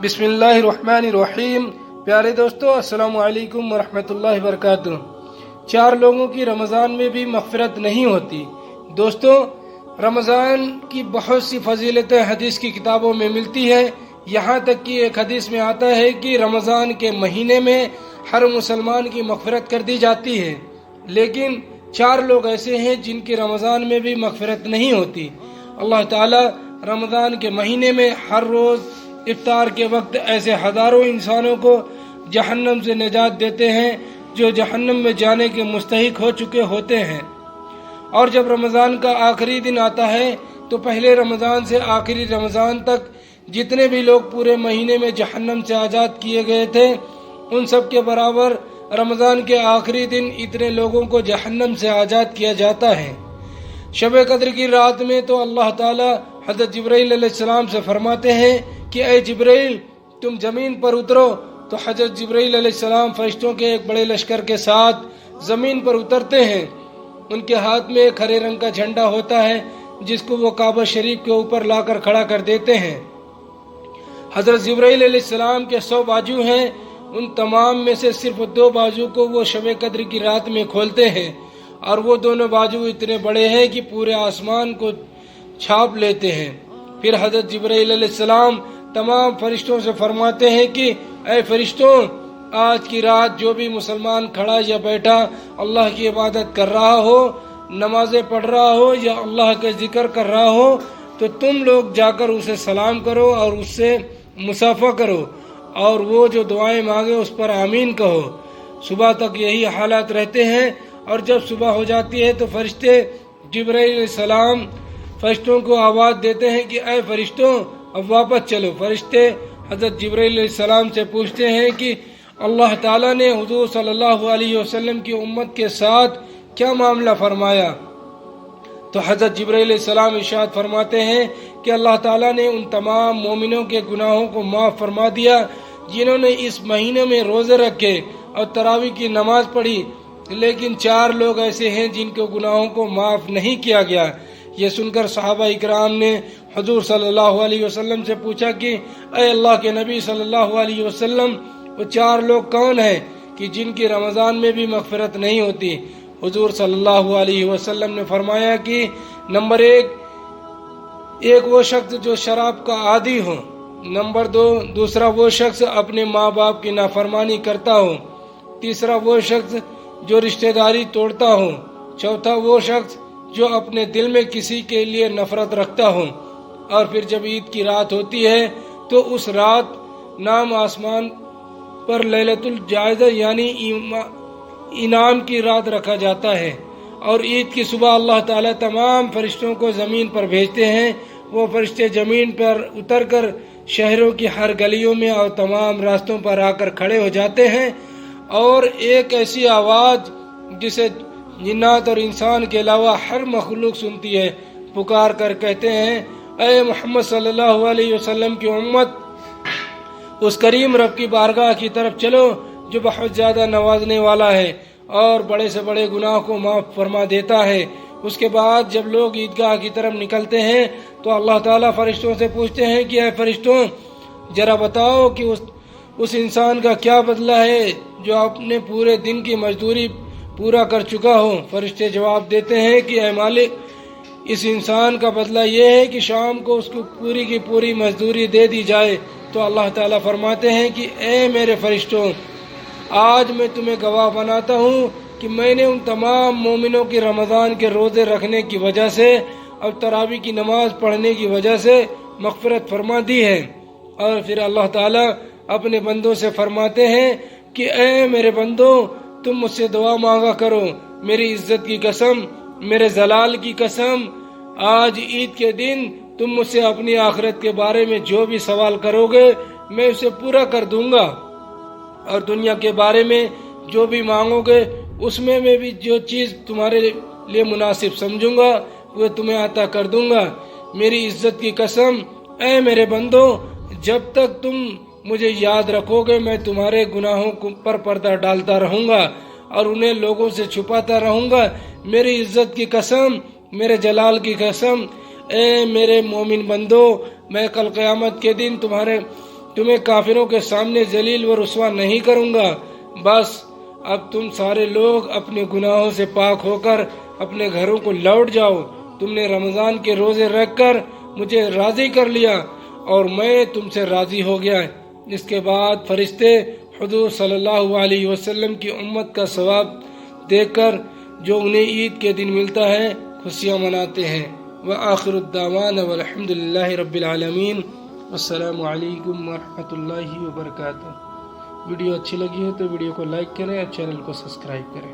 بسم اللہ الرحمن الرحیم۔ پیارے دوستو، السلام علیکم ورحمۃ اللہ وبرکاتہ۔ 4 لوگوں کی رمضان میں بھی مغفرت نہیں ہوتی۔ دوستو، رمضان کی بہت سی فضیلتیں حدیث کی کتابوں میں ملتی ہے، یہاں تک کہ ایک حدیث میں آتا ہے کہ رمضان کے مہینے میں ہر مسلمان کی مغفرت کر دی جاتی ہے، لیکن 4 لوگ ایسے ہیں جن کی رمضان میں بھی مغفرت نہیں ہوتی۔ اللہ تعالی رمضان کے مہینے میں ہر روز افطار کے وقت ایسے ہزاروں انسانوں کو جہنم سے نجات دیتے ہیں جو جہنم میں جانے کے مستحق ہو چکے ہوتے ہیں۔ اور جب رمضان کا آخری دن آتا ہے تو پہلے رمضان سے آخری رمضان تک جتنے بھی لوگ پورے مہینے میں جہنم سے آزاد کیے گئے تھے، ان سب کے برابر رمضان کے آخری دن اتنے لوگوں کو جہنم سے آزاد کیا جاتا ہے۔ شب قدر کی رات میں تو اللہ تعالی حضرت جبرائیل علیہ السلام سے فرماتے ہیں کہ اے جبرائیل، تم زمین پر اترو، تو حضرت جبرائیل علیہ السلام فرشتوں کے ایک بڑے لشکر کے ساتھ زمین پر اترتے ہیں۔ ان کے ہاتھ میں ایک ہرے رنگ کا جھنڈا ہوتا ہے جس کو وہ کعبہ شریف کے اوپر لا کر کھڑا کر دیتے ہیں۔ حضرت جبرائیل علیہ السلام کے 100 بازو ہیں، ان تمام میں سے صرف 2 بازو کو وہ شب قدر کی رات میں کھولتے ہیں، اور وہ دونوں بازو اتنے بڑے ہیں کہ پورے آسمان کو چھاپ لیتے ہیں۔ پھر حضرت جبرائیل علیہ السلام تمام فرشتوں سے فرماتے ہیں کہ اے فرشتوں، آج کی رات جو بھی مسلمان کھڑا یا بیٹھا اللہ کی عبادت کر رہا ہو، نمازیں پڑھ رہا ہو یا اللہ کا ذکر کر رہا ہو، تو تم لوگ جا کر اسے سلام کرو اور اس سے مصافحہ کرو، اور وہ جو دعائیں مانگے اس پر آمین کہو۔ صبح تک یہی حالات رہتے ہیں، اور جب صبح ہو جاتی ہے تو فرشتے جبرائیل علیہ السلام فرشتوں کو آواز دیتے ہیں کہ اے فرشتوں، اب واپس چلو۔ فرشتے حضرت جبرائیل علیہ السلام سے پوچھتے ہیں کہ اللہ تعالیٰ نے حضور صلی اللہ علیہ وسلم کی امت کے ساتھ کیا معاملہ فرمایا؟ تو حضرت جبرائیل علیہ السلام ارشاد فرماتے ہیں کہ اللہ تعالیٰ نے ان تمام مومنوں کے گناہوں کو معاف فرما دیا جنہوں نے اس مہینے میں روزے رکھے اور تراویح کی نماز پڑھی، لیکن 4 لوگ ایسے ہیں جن کے گناہوں کو معاف نہیں کیا گیا۔ یہ سن کر صحابہ اکرام نے حضور صلی اللہ علیہ وسلم سے پوچھا کہ اے اللہ کے نبی صلی اللہ علیہ وسلم، وہ 4 لوگ کون ہیں کہ جن کی رمضان میں بھی مغفرت نہیں ہوتی؟ حضور صلی اللہ علیہ وسلم نے فرمایا کہ نمبر 1 وہ شخص جو شراب کا عادی ہو، نمبر 2 دوسرا وہ شخص اپنے ماں باپ کی نافرمانی کرتا ہو، تیسرا وہ شخص جو رشتہ داری توڑتا ہو، چوتھا وہ شخص جو اپنے دل میں کسی کے لیے نفرت رکھتا ہو۔ اور پھر جب عید کی رات ہوتی ہے تو اس رات نام آسمان پر لیلۃ الجائزہ یعنی انعام کی رات رکھا جاتا ہے، اور عید کی صبح اللہ تعالیٰ تمام فرشتوں کو زمین پر بھیجتے ہیں۔ وہ فرشتے زمین پر اتر کر شہروں کی ہر گلیوں میں اور تمام راستوں پر آ کر کھڑے ہو جاتے ہیں، اور ایک ایسی آواز جسے جنات اور انسان کے علاوہ ہر مخلوق سنتی ہے، پکار کر کہتے ہیں اے محمد صلی اللہ علیہ وسلم کی امت، اس کریم رب کی بارگاہ کی طرف چلو جو بہت زیادہ نوازنے والا ہے اور بڑے سے بڑے گناہ کو معاف فرما دیتا ہے۔ اس کے بعد جب لوگ عیدگاہ کی طرف نکلتے ہیں تو اللہ تعالیٰ فرشتوں سے پوچھتے ہیں کہ اے فرشتوں، ذرا بتاؤ کہ اس انسان کا کیا بدلہ ہے جو اپنے پورے دن کی مزدوری پورا کر چکا ہو۔ فرشتے جواب دیتے ہیں کہ اے مالک، اس انسان کا بدلہ یہ ہے کہ شام کو اس کو پوری کی پوری مزدوری دے دی جائے۔ تو اللہ تعالیٰ فرماتے ہیں کہ اے میرے فرشتوں، آج میں تمہیں گواہ بناتا ہوں کہ میں نے ان تمام مومنوں کی رمضان کے روزے رکھنے کی وجہ سے اور تراویح کی نماز پڑھنے کی وجہ سے مغفرت فرما دی ہے۔ اور پھر اللہ تعالیٰ اپنے بندوں سے فرماتے ہیں کہ اے میرے بندوں، تم مجھ سے دعا مانگا کرو، میری عزت کی قسم، میرے جلال کی قسم، آج عید کے دن تم مجھ سے اپنی آخرت کے بارے میں جو بھی سوال کرو گے میں اسے پورا کر دوں گا، اور دنیا کے بارے میں جو بھی مانگو گے اس میں بھی جو چیز تمہارے لیے مناسب سمجھوں گا وہ تمہیں عطا کر دوں گا۔ میری عزت کی قسم، اے میرے بندو، جب تک تم مجھے یاد رکھو گے میں تمہارے گناہوں پر پردہ ڈالتا رہوں گا اور انہیں لوگوں سے چھپاتا رہوں گا۔ میری عزت کی قسم، میرے جلال کی قسم، اے میرے مومن بندو، میں کل قیامت کے دن تمہیں کافروں کے سامنے ذلیل و رسوا نہیں کروں گا۔ بس اب تم سارے لوگ اپنے گناہوں سے پاک ہو کر اپنے گھروں کو لوٹ جاؤ۔ تم نے رمضان کے روزے رکھ کر مجھے راضی کر لیا اور میں تم سے راضی ہو گیا۔ اس کے بعد فرشتے حضور صلی اللہ علیہ وسلم کی امت کا ثواب دیکھ کر جو انہیں عید کے دن ملتا ہے خوشیاں مناتے ہیں۔ وآخر الدعوانا والحمد للہ رب العالمین۔ السلام علیکم ورحمۃ اللہ وبرکاتہ۔ ویڈیو اچھی لگی ہے تو ویڈیو کو لائک کریں اور چینل کو سبسکرائب کریں۔